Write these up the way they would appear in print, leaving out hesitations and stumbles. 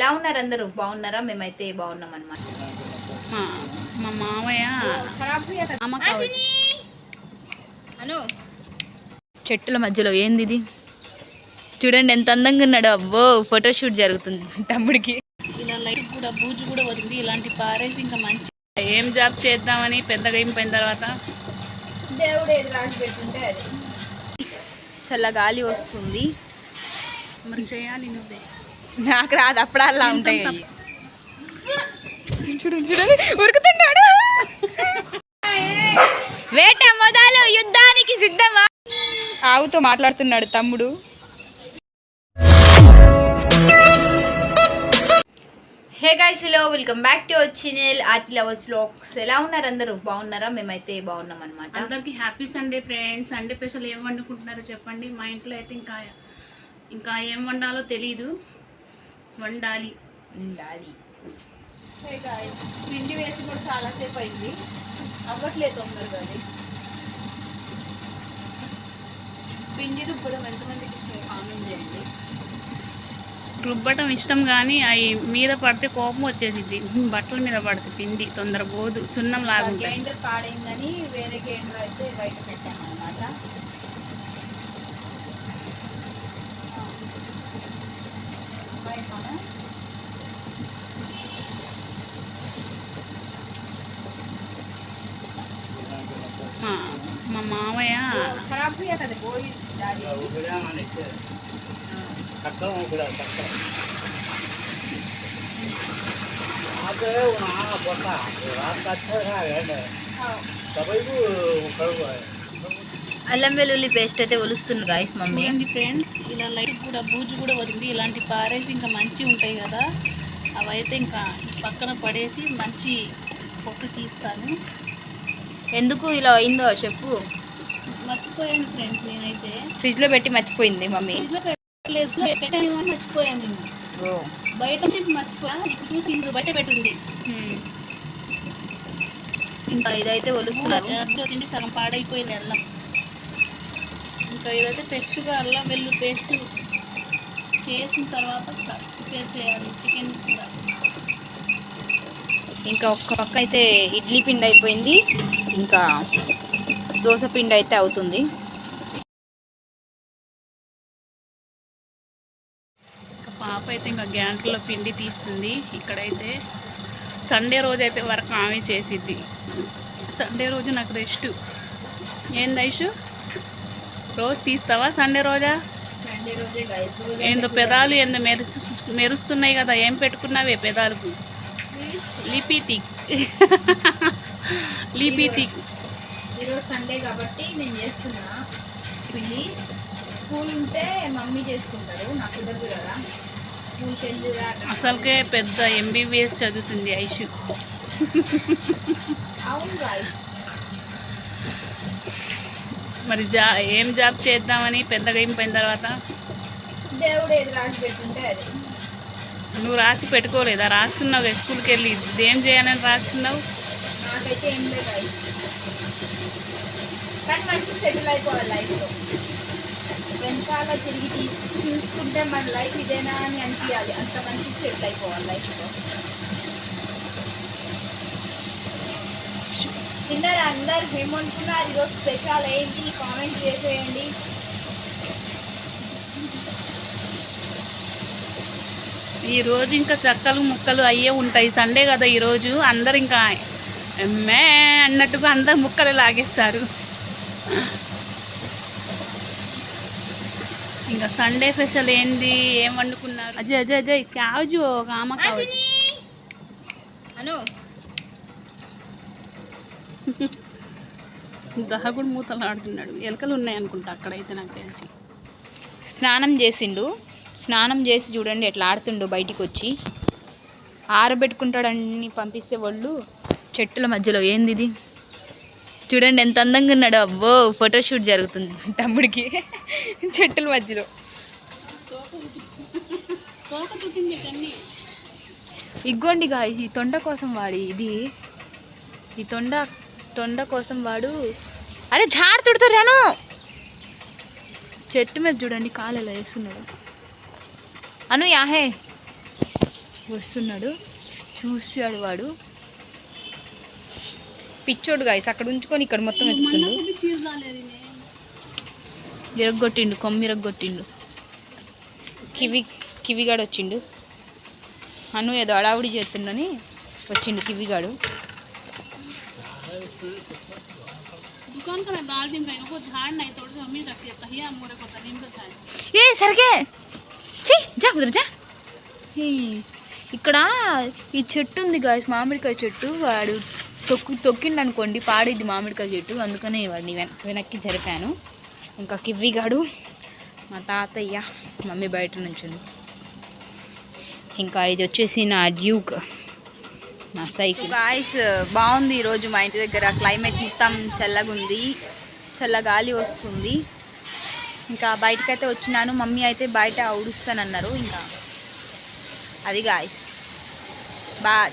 ఎలా ఉన్నారు అందరూ? బాగున్నారా? మేమైతే బాగున్నాం అన్నమాట. మా మామయ్య అను చెట్టుల మధ్యలో ఏంది ఇది? చూడండి ఎంత అందంగా ఉన్నాడు. అబ్బో ఫోటోషూట్ జరుగుతుంది తమ్ముడికి. ఇలా లైట్ కూడా బూజు కూడా వదిలింది. ఇలాంటి పారేసి ఇంకా మంచి ఏం జాబ్ చేద్దామని పెద్దగా అయిపోయిన తర్వాత దేవుడు ఏది రాసి పెట్టుంటే అది. చల్ల గాలి వస్తుంది. మరి చేయాలి నువ్వే. నాకు రాదు, అప్పుడు అలా ఉంటాయి. చూడండి చూడండి ఉరుకుతున్నాడు. వేట మొదలు, యుద్ధానికి సిద్ధమా? ఆవుతో మాట్లాడుతున్నాడు తమ్ముడు. Hey guys, hello, welcome back to our channel Aarti lovers vlogs. ఎలా ఉన్నారు అందరూ? బాగున్నారా? మేమైతే బాగున్నాం అనమాట. అందరికి happy Sunday friends. Sunday special ఏం వండుకుంటున్నారో చెప్పండి. మా ఇంట్లో అయితే ఇంకా ఏం వండాలో తెలీదు, వండాలి. హే గైస్, పిండి వేసి కూడా చాలాసేపు అయింది, అవ్వట్లేదు తొందరగా. అది పిండి రుబ్బడం ఎంతమందికి కామెంట్ చేయండి. రుబ్బటం ఇష్టం కానీ అవి మీద పడితే కోపం వచ్చేసింది. బట్టల మీద పడితే పిండి తొందర పోదు, సున్నం లాగా. గ్రైండర్ పాడైందని వేరే గ్రైండర్ అయితే బయట పెట్టాను అనమాట. మా మామయ్య ఖరాబ్ हुआ था वो दादी అల్లం వెల్లుల్లి పేస్ట్ అయితే ఒలుస్తుంది గాయస్ మమ్మీ. ఫ్రెండ్స్ ఇలా లైట్ కూడా బూజు కూడా వదిలింది. ఇలాంటి పారేసి ఇంకా మంచి ఉంటాయి కదా, అవైతే ఇంకా పక్కన పడేసి మంచి పొట్టు తీస్తాను. ఎందుకు ఇలా అయిందో చెప్పు. మర్చిపోయాను ఫ్రెండ్స్, నేనైతే ఫ్రిడ్జ్లో పెట్టి మర్చిపోయింది మమ్మీ. మర్చిపోయాను నేను, బయట మర్చిపోయాను. బయట పెట్టింది. ఇంకా ఇదైతే ఒలుస్తున్నారు. తిండి సగం పాడైపోయింది అల్లం. ఇంకా ఇదైతే ఫ్రెష్గా అల్లం వెల్లుల్లి పేస్ట్ చేసిన తర్వాత ప్రిపేర్ చేయాలి చికెన్ కూడా. ఇంకా ఒక్క పక్క అయితే ఇడ్లీ పిండి అయిపోయింది, ఇంకా దోశ పిండి అయితే అవుతుంది. పాప అయితే ఇంకా గ్యాంట్లో పిండి తీస్తుంది. ఇక్కడైతే సండే రోజు అయితే వర్క్ ఆమె చేసిద్ది. సండే రోజు నాకు రెస్ట్. ఏంది ఐషు, రోజు తీస్తావా సండే రోజా? సండే రోజే గైస్. ఏందో పెదాలు ఏందో మెరుస్తున్నాయి కదా, ఏం పెట్టుకున్నావే పెదాలకు? లిపిటిక్. లిపిటిక్. ఈరోజు సండే కాబట్టి నేను చేస్తున్నా పిండి. స్కూల్ ఉంటే మమ్మీ చేసుకుంటారు, నాకు కుదరదు కదా. స్కూల్కి వెళ్ళి అసలుకే పెద్ద ఎంబీబీఎస్ చదువుతుంది ఐషు. అవును గాయస్. మరి ఏం జాబ్ చేద్దామని పెద్దగా అయిపోయిన తర్వాత దేవుడు ఏది రాసి పెట్టుంటే అది. నువ్వు రాసి పెట్టుకోలేదా? రాస్తున్నావు స్కూల్కి వెళ్ళి, ఏం చేయాలని రాస్తున్నావు? నాకైతే ఏం లేదు గాయస్, కానీ మంచిగా సెటిల్ అయిపోవాలి లైఫ్లో. వెనకాల తిరిగి చూసుకుంటే మన లైఫ్ ఇదేనా అని అనిపించాలి, అంత మంచిగా సెటిల్ అయిపోవాలి లైఫ్లో. తిన్నారా అందరు? ఏమనుకున్నారు ఈరోజు స్పెషల్ ఏంటి? కామెంట్ చేసేయండి. ఈరోజు ఇంకా చక్కలు ముక్కలు అయ్యే ఉంటాయి. సండే కదా ఈరోజు, అందరు ఇంకా మే అన్నట్టుగా అందరు ముక్కలు లాగేస్తారు. ఇంకా సండే స్పెషల్ ఏంది, ఏం వండుకున్నారు? అజయ్ అజయ్ అజయ్ క్యాజు కామ అను దహగుడు మూతలు ఆడుతున్నాడు. ఎలకలు ఉన్నాయనుకుంటా అక్కడైతే నాకు తెలిసి. స్నానం చేసిండు, స్నానం చేసి చూడండి ఎట్లా ఆడుతుండు. బయటికి వచ్చి ఆరబెట్టుకుంటాడని పంపిస్తే వాళ్ళు చెట్టుల మధ్యలో ఏంది ఇది? చూడండి ఎంత అందంగా ఉన్నాడు. అబ్బో ఫోటోషూట్ జరుగుతుంది తమ్ముడికి చెట్టుల మధ్యలో. ఇగ్గోండి గా, ఈ తొండ కోసం వాడి ఇది, ఈ తొండ కోసం వాడు. అరే జార్ తుడుతారాను. చెట్టు మీద చూడండి కాలు ఎలా వేస్తున్నాడు. అను యాహే వస్తున్నాడు, చూసాడు వాడు పిచ్చోడు గాయస్. అక్కడ ఉంచుకొని ఇక్కడ మొత్తం ఎత్తుతుండు. విరగొట్టిండు, కొమ్మి విరగొట్టిండు. కివిగాడు వచ్చిండు. అను ఏదో అడావుడి చేస్తుండని వచ్చిండు కివిగాడు. ఏ సరిగే జా కుదరజా. ఇక్కడ ఈ చెట్టు ఉంది గాయస్, మామిడికాయ చెట్టు. వాడు తొక్కిండు అనుకోండి, పాడిద్ది మామిడికాయ చెట్టు. అందుకనే వాడిని వెనక్కి జరిపాను. ఇంకా కివ్విగాడు, మా తాతయ్య, మమ్మీ బయట నుంచి. ఇంకా ఇది వచ్చేసి నా డ్యూక్, నా సైకిల్. గాయస్ బాగుంది ఈరోజు మా ఇంటి దగ్గర. క్లైమేట్ మొత్తం చల్లగా ఉంది, చల్ల గాలి వస్తుంది. ఇంకా బయటకైతే వచ్చినాను. మమ్మీ అయితే బయట ఊడుస్తానన్నారు. ఇంకా అది గాయస్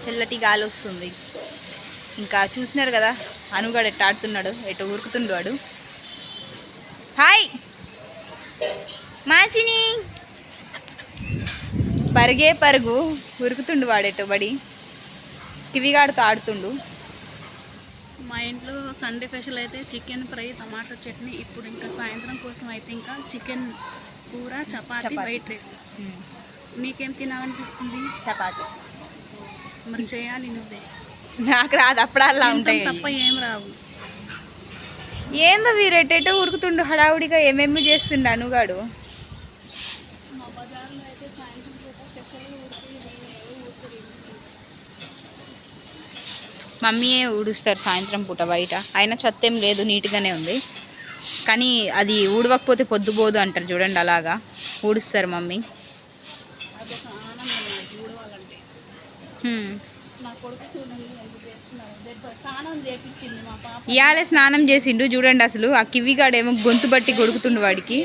చల్లటి గాలి వస్తుంది. ఇంకా చూసినారు కదా అనుగాడు ఎట్ట ఆడుతున్నాడు, ఎటు ఉరుకుతుండు వాడు. హాయ్ మాచిని, పరుగే పరుగు ఉరుకుతుండు వాడెటో బడి. కివిగాడుతో ఆడుతుండు. మా ఇంట్లో సండే స్పెషల్ అయితే చికెన్ ఫ్రై, టమాటో చట్నీ. ఇప్పుడు ఇంకా సాయంత్రం కోసం అయితే ఇంకా చికెన్ కూర, చపాతీ, వైట్ రైస్. నీకేం తినాలనిపిస్తుంది? చపాతీ. మరి చేయాలి నువ్వే. నాకు రాదు, అప్పుడల్లా ఉంటాయి తప్ప ఏం రావు. ఏందో వీరెటేటో ఉరుకుతుండు హడావుడిగా. ఏమేమి చేస్తుండు అనుగాడు. మమ్మీయే ఊడుస్తారు సాయంత్రం పూట బయట. అయినా చెత్త ఏం లేదు, నీట్గానే ఉంది. కానీ అది ఊడవకపోతే పొద్దుపోదు అంటారు చూడండి, అలాగా ఊడుస్తారు మమ్మీ. ఇవాళ స్నానం చేసిండు చూడండి. అసలు ఆ కివిగాడేమో గొంతు బట్టి కొడుకుతుండు వాడికి.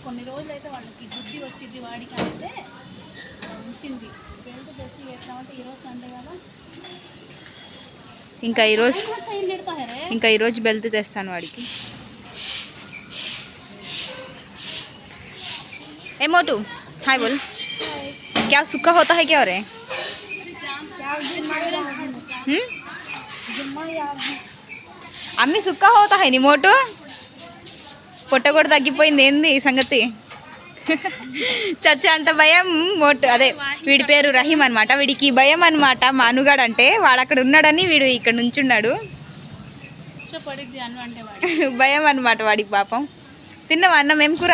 కొన్ని రోజులు అయితే వాళ్ళకి బుద్ధి వచ్చింది వాడికి అయితే ఉంచింది. బెల్ట్ తెచ్చి ఎట్లా ఈరోజు సండే కదా, ఇంకా ఈరోజు బెల్ట్ తెస్తాను వాడికి. ए मोटू हाय बोल, क्या सूखा होता है क्या हो रहे? అమ్మి సుక్క హోతా హై నీ మోటు. పొట్ట కూడా తగ్గిపోయింది, ఏంది సంగతి? చచ్చా అంత భయం మోటు. అదే వీడి పేరు రహీం అనమాట. వీడికి భయం అనమాట మా అనుగాడు అంటే. వాడు అక్కడ ఉన్నాడని వీడు ఇక్కడ నుంచున్నాడు. భయం అనమాట వాడికి పాపం. తిన్నావా అన్నం? ఏం కూర?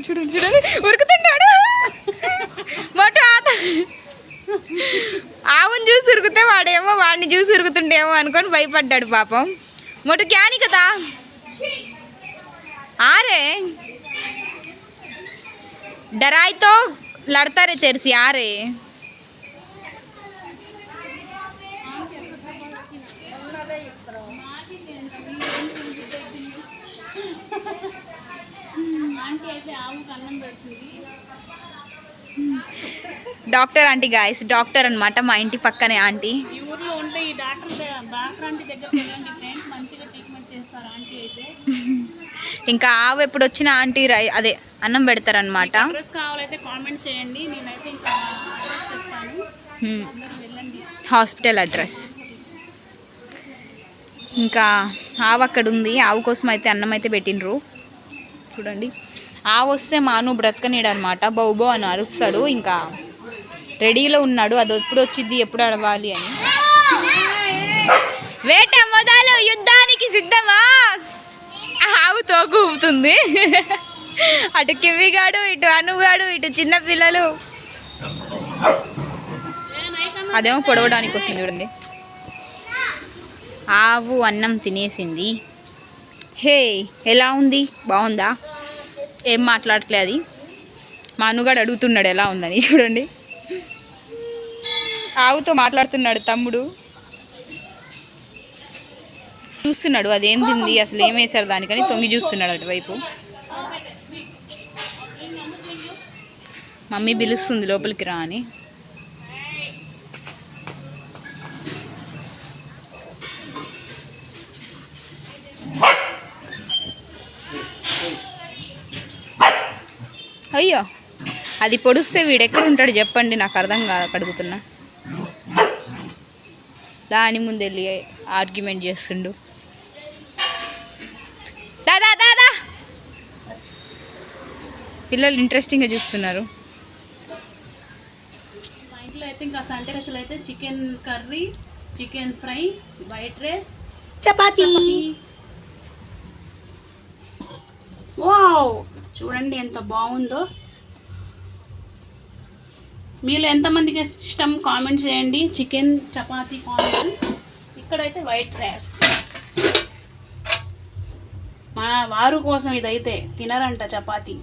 చూడండి చూడండి ఉరుకుతున్నాడు మోటు. ఆవును చూసి ఉరికితే వాడేమో వాడిని చూసి ఉరుకుతుండేమో అనుకొని భయపడ్డాడు పాపం. మోటు క్యాని కదా ఆరే डराई तो लड़ता रहे तेरे से आ रहे. డాక్టర్ ఆంటీ గాయస్, డాక్టర్ అనమాట మా ఇంటి పక్కనే ఆంటీ. ఈ ఊర్లో ఉంటే ఈ డాక్టర్ ఆంటీ దగ్గరికి వెళ్ళండి ఫ్రెండ్స్, మంచిగా ట్రీట్మెంట్ చేస్తారు ఆంటీ అయితే. ఇంకా ఆవు ఎప్పుడు వచ్చిన ఆంటీ అదే అన్నం పెడతారనమాట. అడ్రస్ కావాలైతే కామెంట్ చేయండి, నేనైతే ఇంకా అడ్రస్ చెప్తాను, వెళ్ళండి. Hospital address. ఇంకా ఆవు అక్కడ ఉంది. ఆవు కోసం అయితే అన్నం అయితే పెట్టినరు చూడండి. ఆవు వస్తే మాను బ్రతకనీడు అనమాట. బౌబో అని అరుస్తాడు. ఇంకా రెడీలో ఉన్నాడు, అది ఎప్పుడు వచ్చింది ఎప్పుడు అడవాలి అని. వేట మొదలు, యుద్ధానికి సిద్ధమా? ఆవు తోకు ఊపుతుంది. అటు కివిగాడు, ఇటు అనుగాడు, ఇటు చిన్న పిల్లలు. అదేమో పొడవడానికి వస్తుంది చూడండి. ఆవు అన్నం తినేసింది. హే ఎలా ఉంది, బాగుందా? ఏం మాట్లాడట్లేదు అది. మా అనుగాడు అడుగుతున్నాడు ఎలా ఉందని. చూడండి ఆవుతో మాట్లాడుతున్నాడు తమ్ముడు. చూస్తున్నాడు అదేం తింది, అసలు ఏం వేశారు దానికని తొంగి చూస్తున్నాడు అటువైపు. మమ్మీ పిలుస్తుంది లోపలికి రా అని. అయ్యో అది పొడుస్తే వీడు ఎక్కడ ఉంటాడు చెప్పండి, నాకు అర్థం కాదు అడుగుతున్నా. దాని ముందు వెళ్ళి ఆర్గ్యుమెంట్ చేస్తుండు. దాదా దాదా పిల్లలు ఇంట్రెస్టింగ్గా చూస్తున్నారు. మా ఇంట్లో అయితే ఇంకా సండే స్పెషల్ అయితే chicken curry, chicken fry, white rice, chapati. Wow, చూడండి ఎంత బాగుందో. మీలో ఎంతమందికి ఇష్టం కామెంట్ చేయండి. Chicken chapati comment. ఇక్కడైతే వైట్ రైస్. మా వారు కోసం ఇదైతే తినరంట చపాతీ.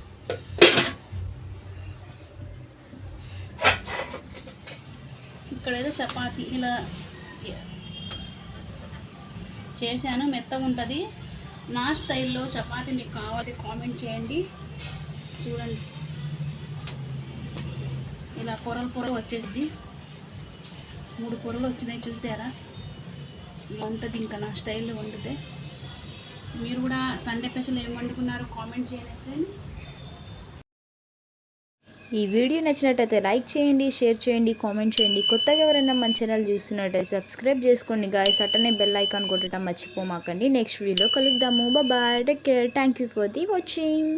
ఇక్కడైతే చపాతీ ఇలా చేశాను, మెత్తగా ఉంటుంది. నా స్టైల్లో చపాతీ మీకు కావాలి కామెంట్ చేయండి. చూడండి ఇలా పొరలు వచ్చేసింది. 3 పొరలు వచ్చినాయి చూసారా. ఇలా ఉంటుంది ఇంకా నా స్టైల్లో వండితే. మీరు కూడా సండే స్పెషల్ ఏం వండుకున్నారు కామెంట్ చేయండి ఫ్రెండ్స్. ఈ వీడియో నచ్చినట్టయితే లైక్ చేయండి, షేర్ చేయండి, కామెంట్ చేయండి. కొత్తగా ఎవరైనా మన ఛానల్ చూస్తున్నట్టయితే సబ్స్క్రైబ్ చేసుకోండి గాయ్స్. అట్టనే బెల్ ఐకాన్ కొట్టడం మర్చిపోమాకండి. నెక్స్ట్ వీడియోలో కలుద్దాము. Bye, take care, thank you for the watching.